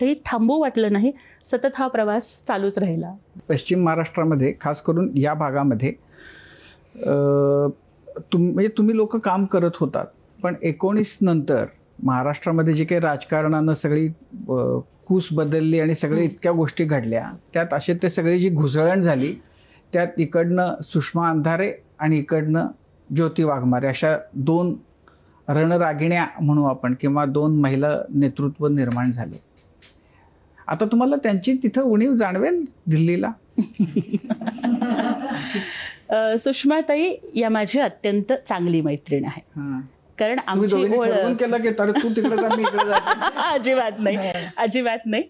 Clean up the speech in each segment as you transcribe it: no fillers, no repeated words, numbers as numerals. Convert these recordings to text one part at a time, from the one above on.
ते थांबू वाटलं नाही. सतत हा प्रवास चालूच राहिला. पश्चिम महाराष्ट्रामध्ये खास करून या भागामध्ये म्हणजे तुम्ही लोक काम करत होतात, पण 19 नंतर महाराष्ट्रामध्ये जे काही राजकारणानं सगळी कूस बदलली आणि सगळे इतक्या गोष्टी घडल्या, त्यात असे ते सगळी जी घुसळण झाली, त्यात इकडनं सुषमा अंधारे आणि इकडनं ज्योती वाघमारे अशा दोन रणरागिण्या म्हणू आपण, किंवा दोन महिला नेतृत्व निर्माण झाले. आता तुम्हाला त्यांची तिथं उणीव जाणवेल दिल्लीला? सुषमाताई या माझी अत्यंत चांगली मैत्रीण आहे. कारण आमची ओळख केलं की तर तू तिकडे जा मी इकडे जाते. अजिबात नाही, अजिबात नाही.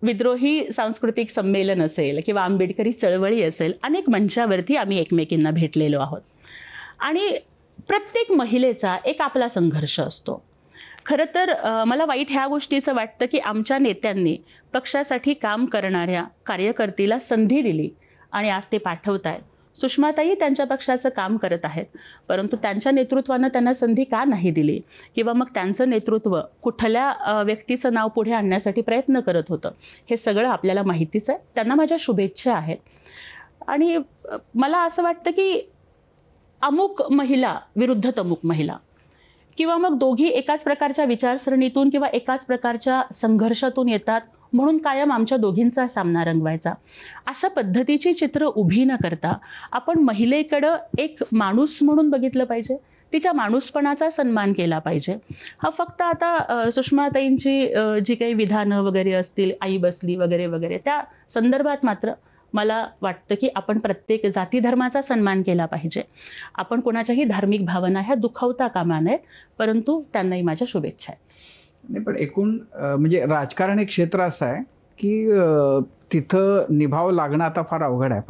विद्रोही सांस्कृतिक संमेलन असेल किंवा आंबेडकरी चळवळी असेल, अनेक मंचावरती आम्ही एकमेकींना भेटलेलो आहोत. आणि प्रत्येक महिलेचा एक आपला संघर्ष असतो. खरं तर मला वाईट ह्या गोष्टीचं वाटतं की आमच्या नेत्यांनी पक्षासाठी काम करणाऱ्या कार्यकर्तीला संधी दिली आणि आज ते पाठवतायत. सुषमाताई त्यांच्या पक्षाचं काम करत आहेत, परंतु त्यांच्या नेतृत्वानं त्यांना संधी का नाही दिली, किंवा मग त्यांचं नेतृत्व कुठल्या व्यक्तीचं नाव पुढे आणण्यासाठी प्रयत्न करत होतं, हे सगळं आपल्याला माहितीच आहे. त्यांना माझ्या शुभेच्छा आहेत. आणि मला असं वाटतं की अमुक महिला विरुद्ध तमुक महिला, किंवा मग दोघी एकाच प्रकारच्या विचारसरणीतून किंवा एकाच प्रकारच्या संघर्षातून येतात म्हणून कायम आमच्या दोघींचा सामना रंगवायचा, अशा पद्धतीची चित्र उभी न करता आपण महिलेकडं एक माणूस म्हणून बघितलं पाहिजे, तिच्या माणूसपणाचा सन्मान केला पाहिजे. हा फक्त आता सुषमाताईंची जी काही विधानं वगैरे असतील, आई बसली वगैरे वगैरे, त्या संदर्भात मात्र मला वाटतं की आपण प्रत्येक जाती धर्माचा सन्मान केला पाहिजे. आपण कोणाच्याही धार्मिक भावना ह्या दुखावता कामा नयेत, परंतु त्यांनाही माझ्या शुभेच्छा आहेत. नाही, पण एकूण म्हणजे राजकारण एक क्षेत्र असं आहे की तिथं निभाव लागणं आता फार अवघड आहे.